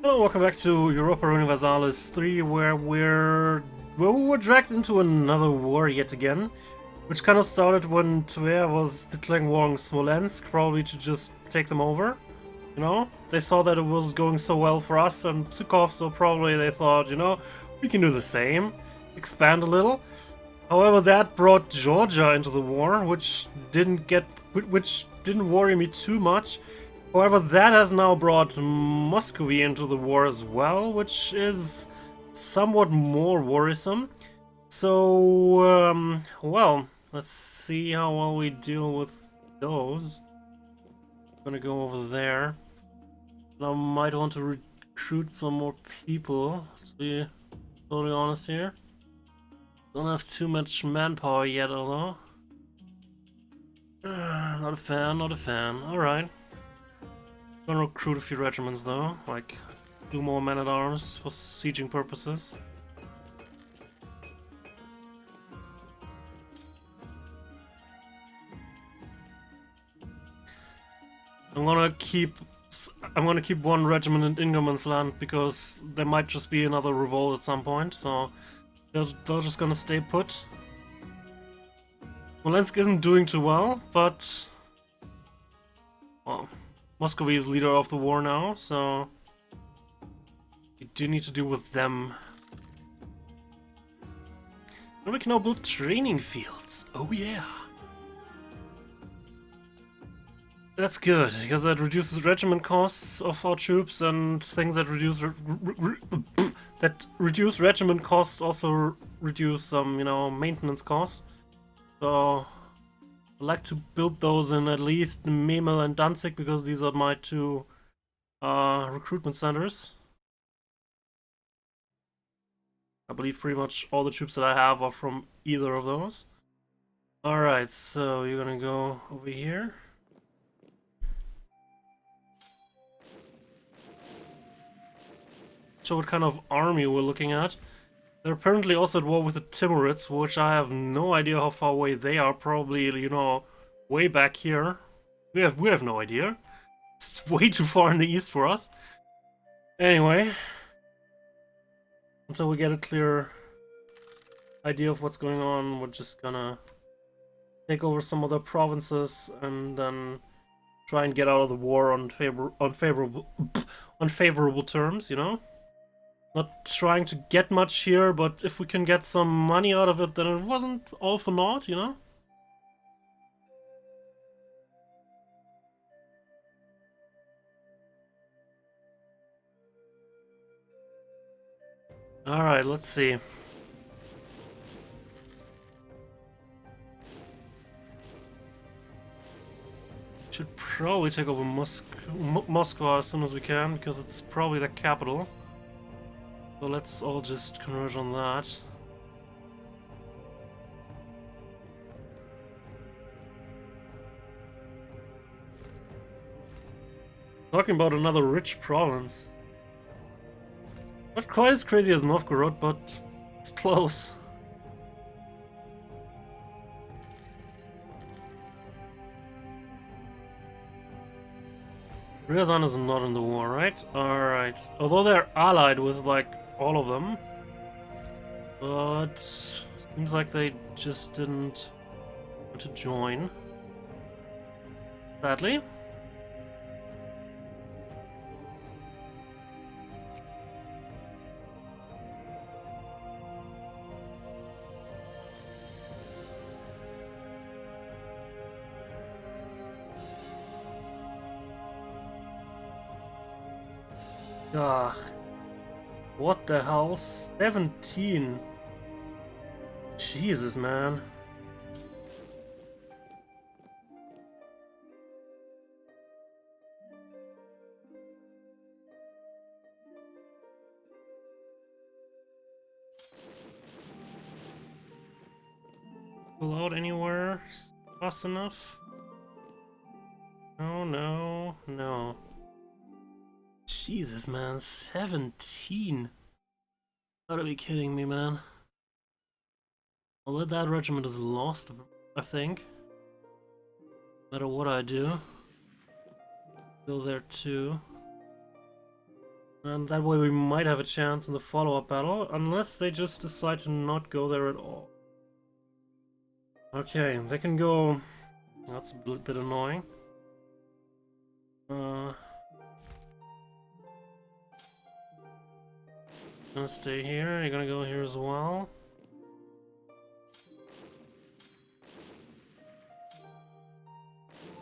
Hello, welcome back to Europa Universalis 3, where we were dragged into another war yet again, which kind of started when Tver was declaring war on Smolensk, probably to just take them over. You know, they saw that it was going so well for us and Pskov, so probably they thought, you know, we can do the same, expand a little. However, that brought Georgia into the war, which didn't worry me too much. However, that has now brought Muscovy into the war as well, which is somewhat more worrisome. So, well, let's see how well we deal with those. I'm gonna go over there. I might want to recruit some more people, to be totally honest here. Don't have too much manpower yet, although. Not a fan, not a fan. Alright. Gonna recruit a few regiments though, like 2 more men-at-arms for sieging purposes. I'm gonna keep 1 regiment in Ingerman's land because there might just be another revolt at some point, so they're just gonna stay put. Smolensk isn't doing too well, but well, Muscovy is leader of the war now, so we do need to deal with them. And we can now build training fields. Oh yeah. That's good, because that reduces regiment costs of our troops, and things that reduce regiment costs also reduce some, you know, maintenance costs. So I'd like to build those in at least Memel and Danzig, because these are my 2 recruitment centers. I believe pretty much all the troops that I have are from either of those. Alright, so you're gonna go over here. So what kind of army we're looking at. They're apparently also at war with the Timurids, which I have no idea how far away they are. Probably, you know, way back here. We have no idea. It's way too far in the east for us. Anyway, until we get a clear idea of what's going on, we're just gonna take over some other provinces and then try and get out of the war on favorable terms, you know? Not trying to get much here, but if we can get some money out of it, then it wasn't all for naught, you know? Alright, let's see. Should probably take over Moscow as soon as we can, because it's probably the capital. So let's all just converge on that. Talking about another rich province. Not quite as crazy as Novgorod, but it's close. Ryazan is not in the war, right? Alright. Although they're allied with, like, all of them. But seems like they just didn't want to join. Sadly. Ugh. What the hell? 17. Jesus, man. Pull out anywhere fast enough? No, no, no. Jesus, man, 17. Gotta be kidding me, man. Although that regiment is lost, I think. No matter what I do. Go there too. And that way we might have a chance in the follow-up battle, unless they just decide to not go there at all. Okay, they can go... That's a bit annoying. Gonna stay here, you're gonna go here as well.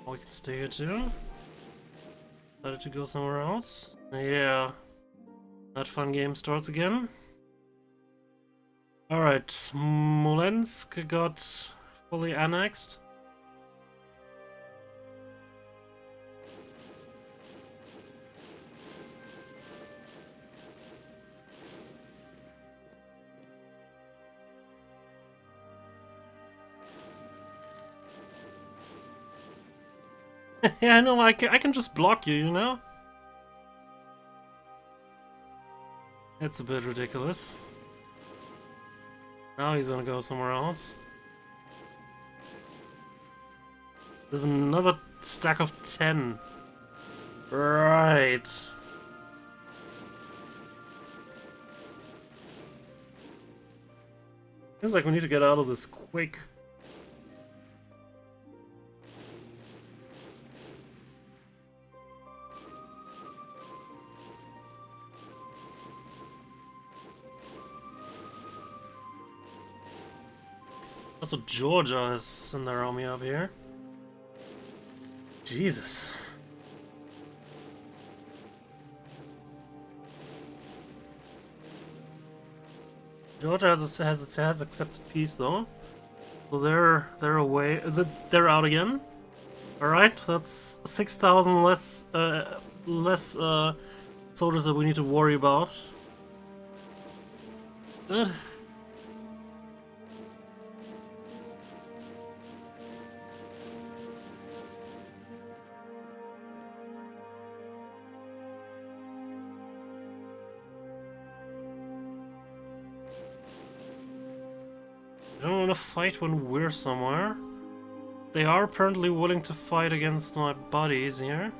Oh, we can stay here too. Decided to go somewhere else. Yeah. That fun game starts again. Alright, Smolensk got fully annexed. Yeah, I know, I can just block you, you know? It's a bit ridiculous. Now he's gonna go somewhere else. There's another stack of 10. Right. Seems like we need to get out of this quick. Also, Georgia is sending their army up here. Jesus. Georgia has accepted peace though, so they're away. They're out again. All right, that's 6,000 less soldiers that we need to worry about. Good. I don't want to fight when we're somewhere. They are apparently willing to fight against my buddies here.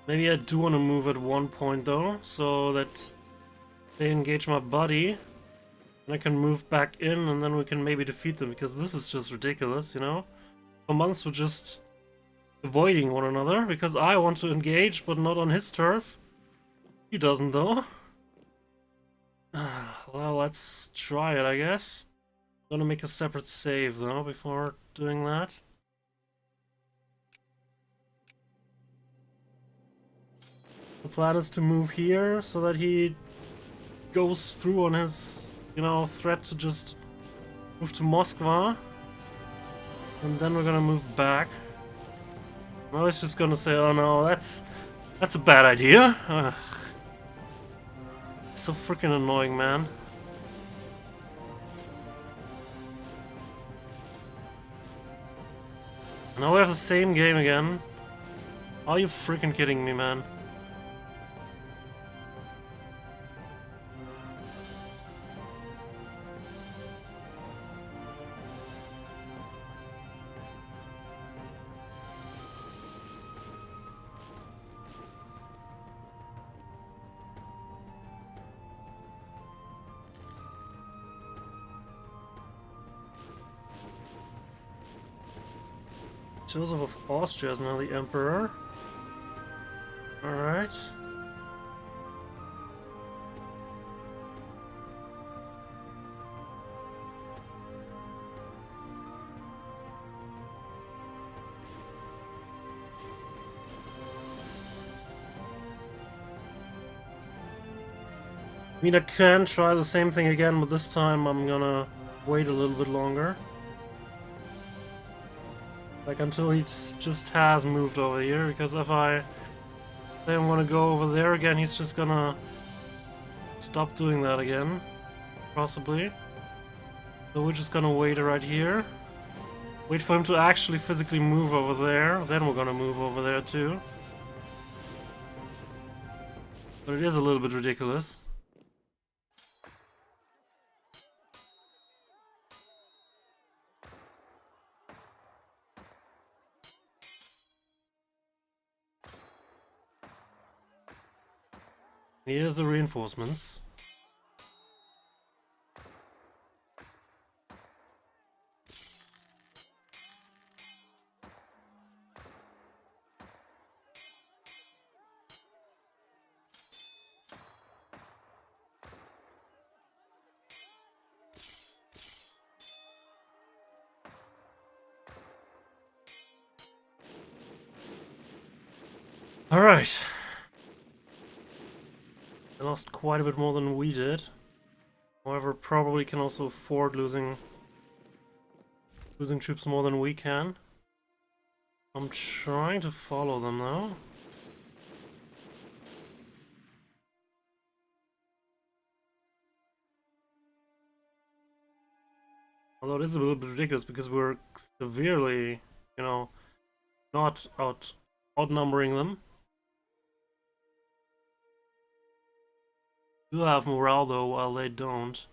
Maybe I do want to move at one point though, so that they engage my buddy, and I can move back in, and then we can maybe defeat them, because this is just ridiculous, you know? For months we're just avoiding one another, because I want to engage, but not on his turf. He doesn't though. Well, let's try it, I guess. Gonna make a separate save though, before doing that. The plan is to move here so that he goes through on his, you know, threat to just move to Moscow. And then we're gonna move back. I was just gonna say, oh no, that's a bad idea. Ugh. So freaking annoying, man. Now we have the same game again. Are you freaking kidding me, man? Joseph of Austria is now the emperor. Alright. I mean, I can try the same thing again, but this time I'm gonna wait a little bit longer. Like, until he just has moved over here, because if I They want to go over there again. He's just gonna stop doing that again, possibly. So we're just gonna wait right here. Wait for him to actually physically move over there. Then we're gonna move over there too. But it is a little bit ridiculous. Here's the reinforcements. Alright. They lost quite a bit more than we did. However, probably can also afford losing troops more than we can. I'm trying to follow them though. Although this is a little bit ridiculous because we're severely, you know, not outnumbering them. Do have morale though, while they don't.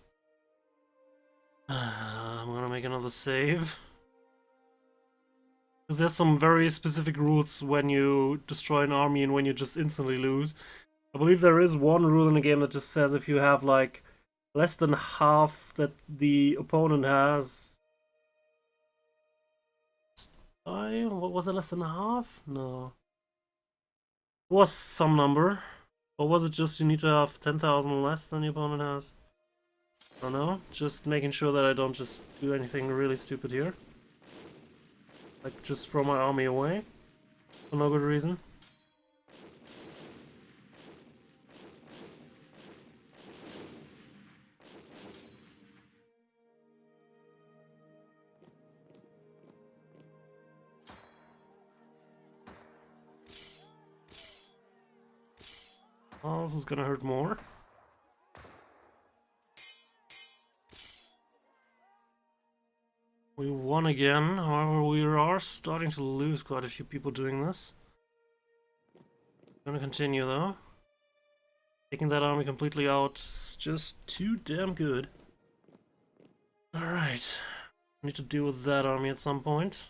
I'm gonna make another save. Because there's some very specific rules when you destroy an army and when you just instantly lose. I believe there is one rule in the game that just says if you have like less than half that the opponent has. What was it, less than half? No. It was some number. Or was it just you need to have 10,000 less than the opponent has? I don't know. Just making sure that I don't just do anything really stupid here. Like just throw my army away. For no good reason. Well, this is gonna hurt more. We won again, however we are starting to lose quite a few people doing this. Gonna continue though. Taking that army completely out is just too damn good. Alright. Need to deal with that army at some point.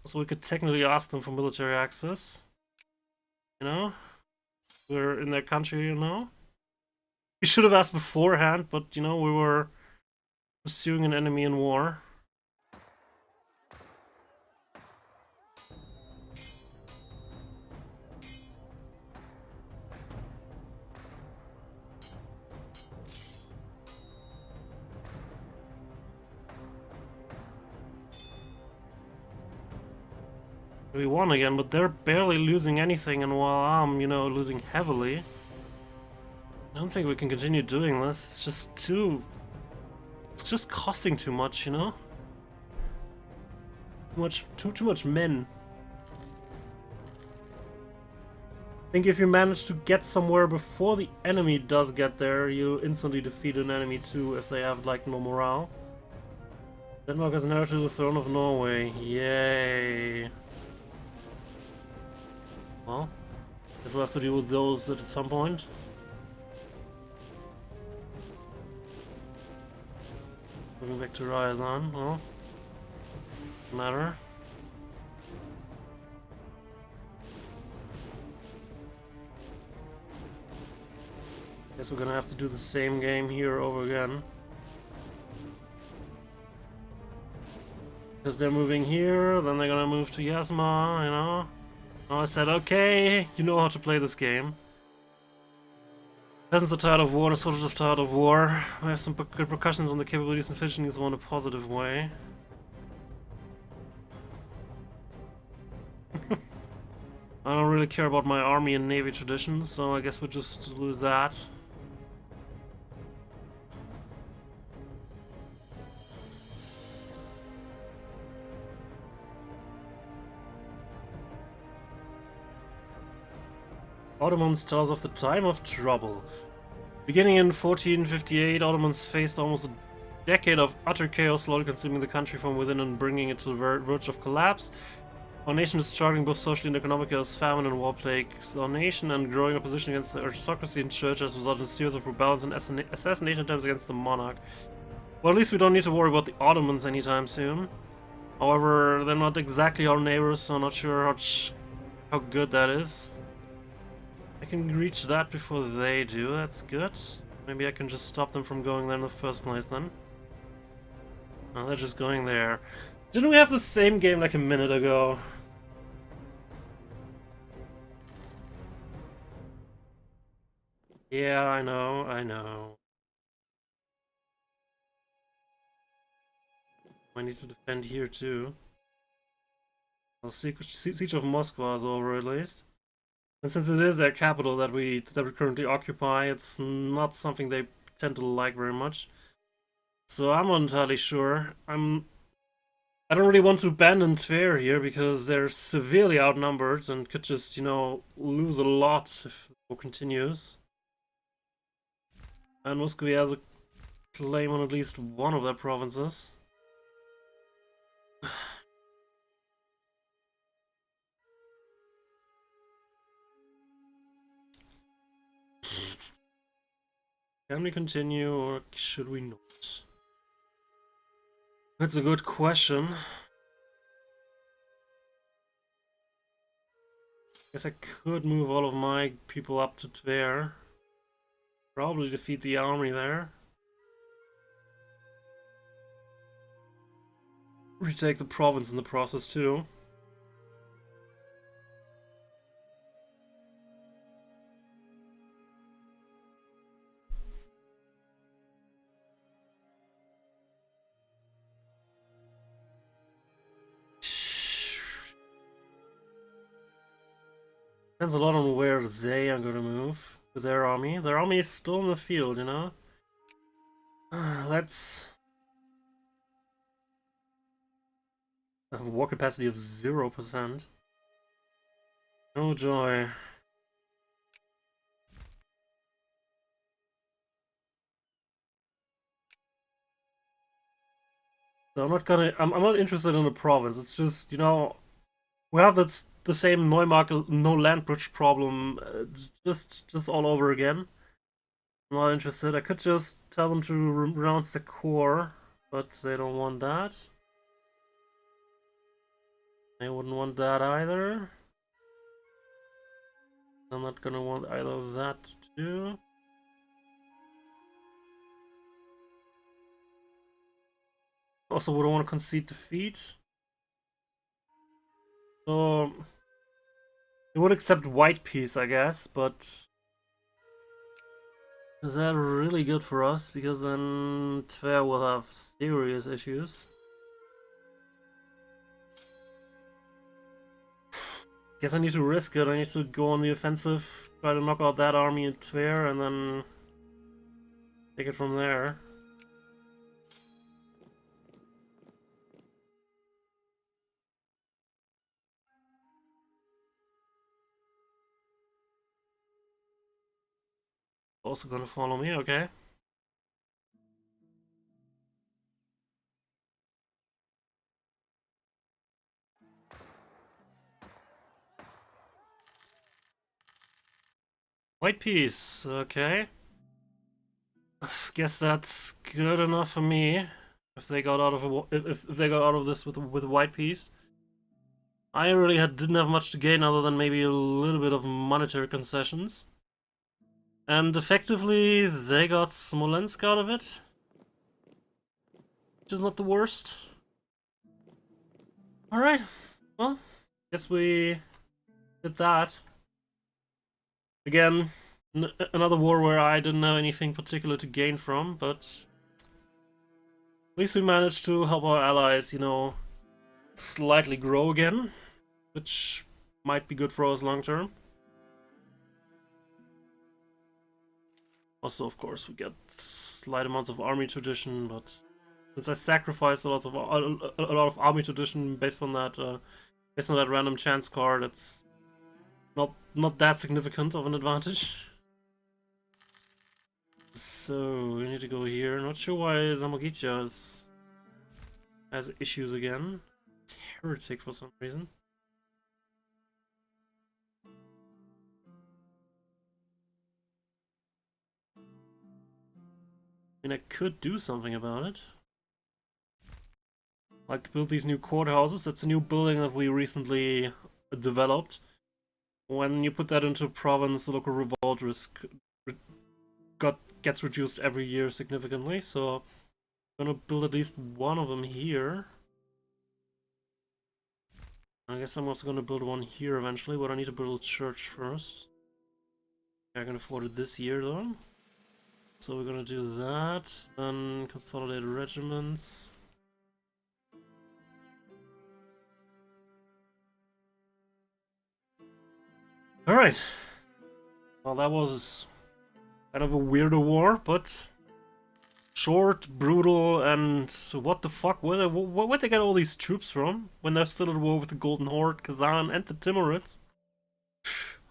So we could technically ask them for military access. You know? We're in their country, you know? We should have asked beforehand, but you know, we were pursuing an enemy in war. We won again, but they're barely losing anything, and while I'm, you know, losing heavily, I don't think we can continue doing this. It's just too... It's just costing too much, you know? Too much men. I think if you manage to get somewhere before the enemy does get there, you instantly defeat an enemy too if they have, like, no morale. Denmark has inherited the throne of Norway. Yay. Well, guess we'll have to deal with those at some point. Moving back to Ryazan, well, doesn't matter. Guess we're gonna have to do the same game here over again. Because they're moving here, then they're gonna move to Yasma, you know? I said, okay, you know how to play this game. Peasants are tired of war, and soldiers are tired of war. We have some repercussions on the capabilities and efficiencies in a positive way. I don't really care about my army and navy traditions, so I guess we'll just lose that. Ottomans tell us of the time of trouble. Beginning in 1458, Ottomans faced almost a decade of utter chaos, slowly consuming the country from within and bringing it to the verge of collapse. Our nation is struggling both socially and economically as famine and war plagues our nation, and growing opposition against the aristocracy and church has resulted in a series of rebellions and assassination attempts against the monarch. Well, at least we don't need to worry about the Ottomans anytime soon. However, they're not exactly our neighbors, so I'm not sure how good that is. I can reach that before they do, that's good. Maybe I can just stop them from going there in the first place then. Oh, they're just going there. Didn't we have the same game like a minute ago? Yeah, I know. I need to defend here too. Well, Siege of Moscow is over at least. And since it is their capital that we currently occupy, it's not something they tend to like very much. So I'm not entirely sure. I don't really want to abandon Tver here because they're severely outnumbered and could just, you know, lose a lot if the war continues. And Moscow has a claim on at least one of their provinces. Can we continue or should we not? That's a good question. Guess I could move all of my people up to Tver. Probably defeat the army there. Retake the province in the process too. Depends a lot on where they are going to move with their army. Their army is still in the field, you know? Let's... I have a war capacity of 0%. No joy. So I'm not interested in the province. It's just, you know, we have the same Neumark no land bridge problem just all over again. I'm not interested. I could just tell them to renounce the core, but they don't want that. They wouldn't want that either. I'm not gonna want either of that too. Also, we don't want to concede defeat. So, they would accept white peace, I guess, but is that really good for us? Because then Tver will have serious issues. Guess I need to risk it. I need to go on the offensive, try to knock out that army in Tver, and then take it from there. Also gonna follow me, okay. White piece, okay. Guess that's good enough for me. If they got out of if they got out of this with a white piece, I really didn't have much to gain other than maybe a little bit of monetary concessions. And effectively, they got Smolensk out of it, which is not the worst. All right, well, guess we did that. Again, another war where I didn't have anything particular to gain from, but at least we managed to help our allies, you know, slightly grow again, which might be good for us long term. Also, of course, we get slight amounts of army tradition, but since I sacrificed a lot of army tradition based on that random chance card, it's not that significant of an advantage. So we need to go here. Not sure why Zamogitia has issues again. It's heretic for some reason. I mean, I could do something about it. Like build these new courthouses. That's a new building that we recently developed. When you put that into a province, the local revolt risk gets reduced every year significantly. So I'm gonna build at least one of them here. I guess I'm also gonna build one here eventually, but I need to build a church first. I can afford it this year though. So we're gonna do that, then consolidate regiments. Alright. Well, that was kind of a weirder war, but short, brutal, and what the fuck? Where'd they get all these troops from when they're still at war with the Golden Horde, Kazan, and the Timurids?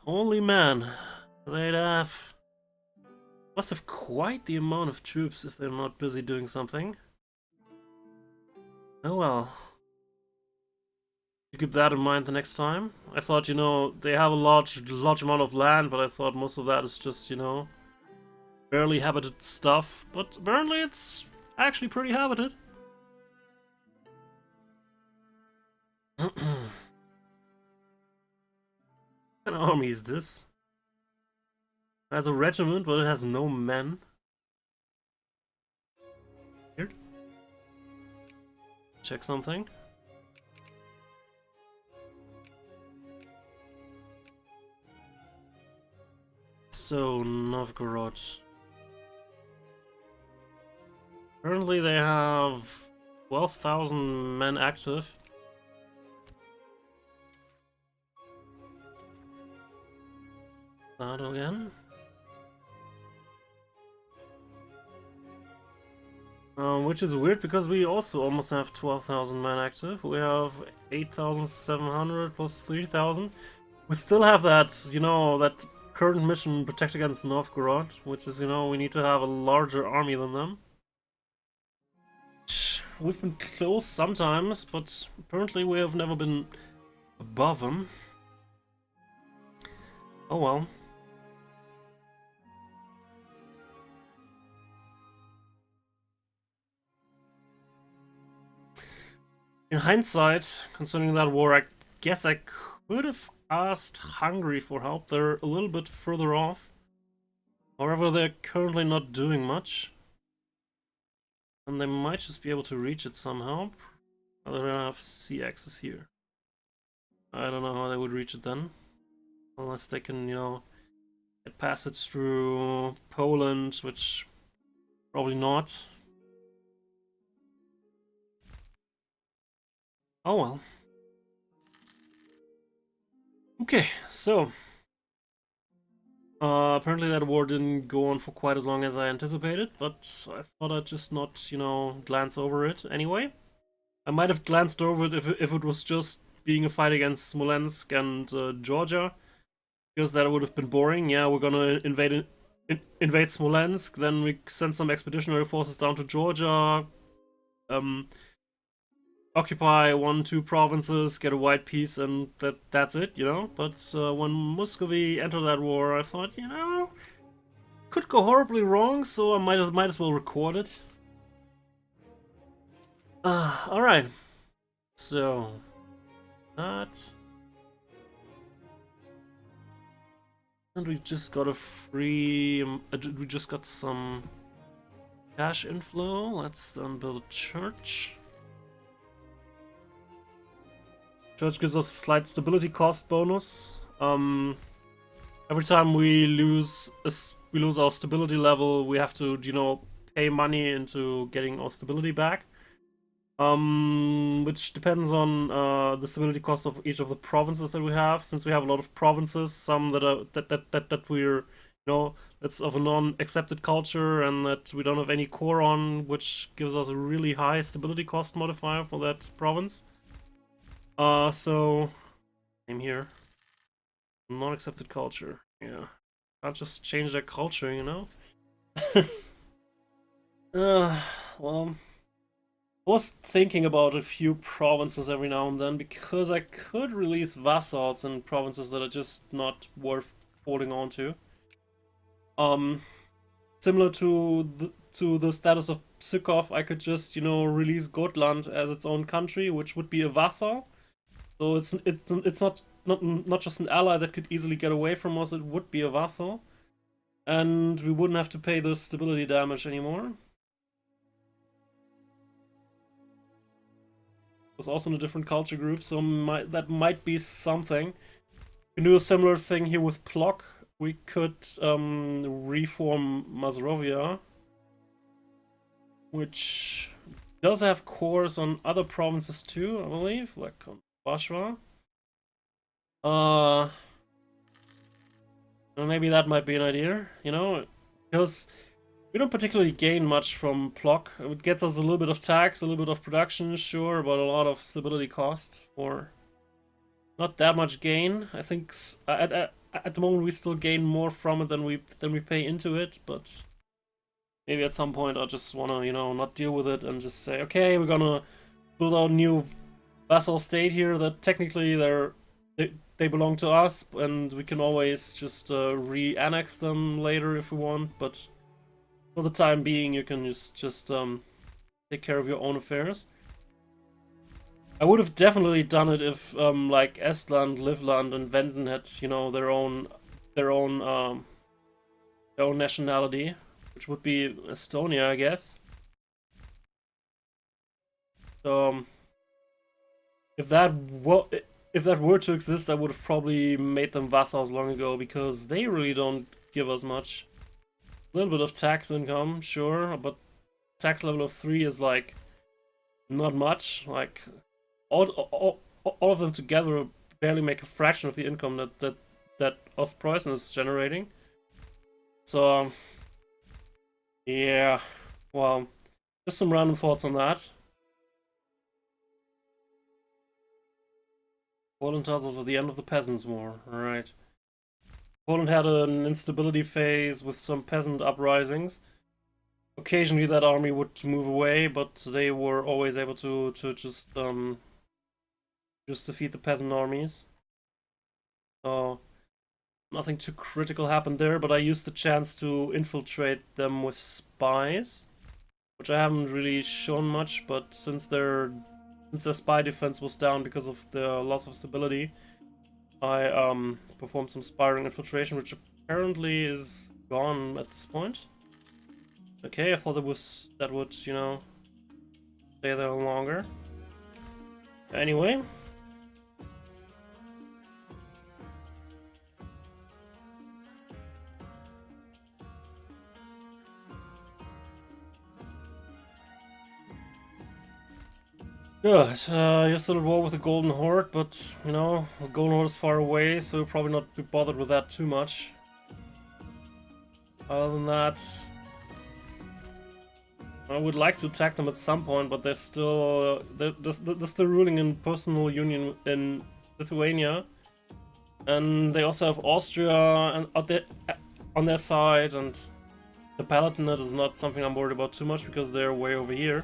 Holy man, must have quite the amount of troops if they're not busy doing something. Oh well. You keep that in mind the next time. I thought, you know, they have a large amount of land, but I thought most of that is just, you know, barely habited stuff. But apparently it's actually pretty habited. What kind of army is this? It has a regiment, but it has no men. Weird. Check something. So, Novgorod. Currently they have 12,000 men active. That again. Which is weird because we also almost have 12,000 men active. We have 8,700 plus 3,000. We still have that, you know, that current mission, Protect Against Novgorod, which is, you know, we need to have a larger army than them. We've been close sometimes, but apparently we have never been above them. Oh well. In hindsight, concerning that war, I guess I could have asked Hungary for help. They're a little bit further off. However, they're currently not doing much. And they might just be able to reach it somehow. They don't have sea access here. I don't know how they would reach it then. Unless they can, you know, get passage through Poland, which probably not. Oh well. Okay, so apparently that war didn't go on for quite as long as I anticipated, but I thought I'd just not, you know, glance over it anyway. I might have glanced over it if it was just being a fight against Smolensk and Georgia, because that would have been boring. Yeah, we're gonna invade Smolensk, then we send some expeditionary forces down to Georgia, occupy 1-2 provinces, get a white peace, and that's it, you know. But when Muscovy entered that war, I thought, you know, could go horribly wrong, so I might as well record it. All right. So that, and we just got a free. We just got some cash inflow. Let's then build a church. Church gives us a slight stability cost bonus. Every time we lose our stability level, we have to, you know, pay money into getting our stability back. Which depends on the stability cost of each of the provinces that we have. Since we have a lot of provinces, some that are that we're, you know, that's of a non-accepted culture and that we don't have any core on, which gives us a really high stability cost modifier for that province. So same here. Non-accepted culture. Yeah. Can't just change their culture, you know? Well, I was thinking about a few provinces every now and then because I could release vassals in provinces that are just not worth holding on to. Similar to the status of Psykov, I could just, you know, release Gotland as its own country, which would be a vassal. So it's not just an ally that could easily get away from us, it would be a vassal. And we wouldn't have to pay the stability damage anymore. It's also in a different culture group, so that might be something. We can do a similar thing here with Plock. We could reform Mazrovia, which does have cores on other provinces too, I believe, like on Bashra. Maybe that might be an idea, you know, because we don't particularly gain much from Plock. It gets us a little bit of tax, a little bit of production, sure, but a lot of stability cost for not that much gain. I think at the moment we still gain more from it than we pay into it, but maybe at some point I just wanna, you know, not deal with it and just say, okay, we're gonna build our new vassal state here that technically they belong to us, and we can always just re-annex them later if we want, but for the time being you can just take care of your own affairs. I would have definitely done it if like Estland, Livland, and Venden had, you know, their own nationality, which would be Estonia, I guess. So if that were to exist, I would have probably made them vassals long ago, because they really don't give us much. A little bit of tax income, sure, but tax level of 3 is like not much. Like all of them together barely make a fraction of the income that Ostpreußen is generating. So yeah, well, just some random thoughts on that. Poland tells us of the end of the Peasants' War. Alright. Poland had an instability phase with some peasant uprisings. Occasionally that army would move away, but they were always able to just defeat the peasant armies. So nothing too critical happened there, but I used the chance to infiltrate them with spies, which I haven't really shown much, but since their spy defense was down because of the loss of stability, I performed some spying infiltration, which apparently is gone at this point. Okay, I thought that would, you know, stay there longer. Anyway. Good. You're still at war with the Golden Horde, but, you know, the Golden Horde is far away, so you'll probably not be bothered with that too much. Other than that, I would like to attack them at some point, but they're still ruling in personal union in Lithuania, and they also have Austria and on their side, and the Palatinate is not something I'm worried about too much because they're way over here.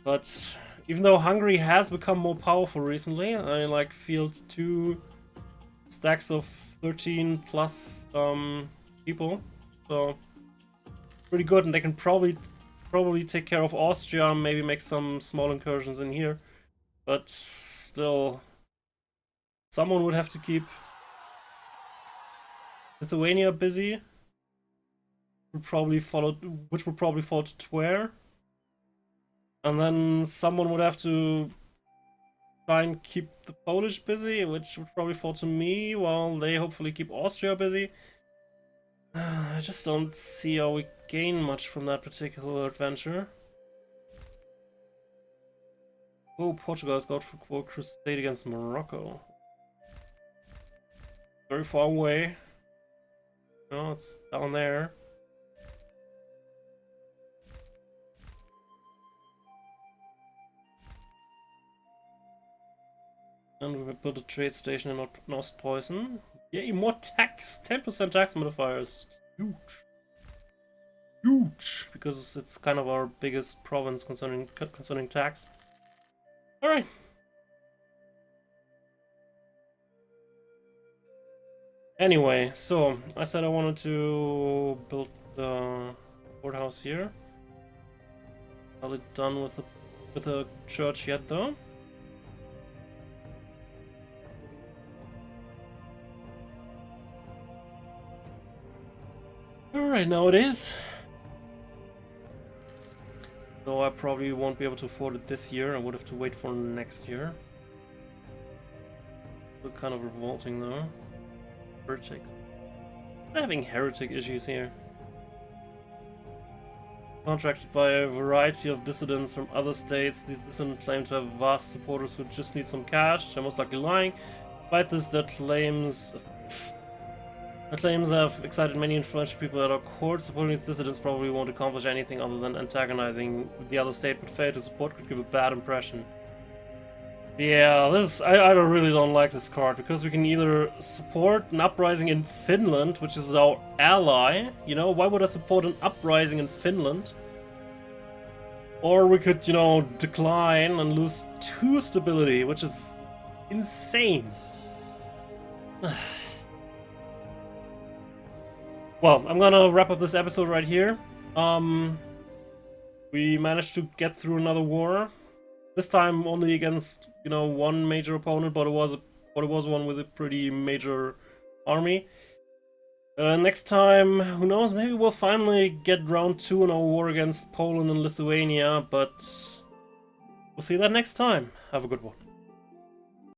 But even though Hungary has become more powerful recently, I like field 2 stacks of 13 plus people, so pretty good, and they can probably take care of Austria, maybe make some small incursions in here, but still, someone would have to keep Lithuania busy. Which would probably fall to Tver. And then someone would have to try and keep the Polish busy, which would probably fall to me, while they hopefully keep Austria busy. I just don't see how we gain much from that particular adventure. Oh, Portugal has got for crusade against Morocco. Very far away. No, it's down there. And we built a trade station in Ostpreußen. Yay, more tax! 10% tax modifiers. Huge. Huge! Because it's kind of our biggest province concerning tax. Alright. Anyway, so I said I wanted to build the courthouse here. Not it done with a church yet though. Alright, now it is. Though I probably won't be able to afford it this year, I would have to wait for next year. Still kind of revolting though. Heretics. I'm having heretic issues here. Contracted by a variety of dissidents from other states, these dissidents claim to have vast supporters who just need some cash. They're most likely lying. Despite this, their claims have excited many influential people at our court. Supporting these dissidents probably won't accomplish anything other than antagonizing the other state, but failure to support could give a bad impression. Yeah, I really don't like this card, because we can either support an uprising in Finland, which is our ally. You know, why would I support an uprising in Finland? Or we could, you know, decline and lose 2 stability, which is insane. Well, I'm gonna wrap up this episode right here. We managed to get through another war. This time only against, you know, one major opponent, but it was one with a pretty major army. Next time, who knows, maybe we'll finally get round 2 in our war against Poland and Lithuania, but we'll see that next time. Have a good one.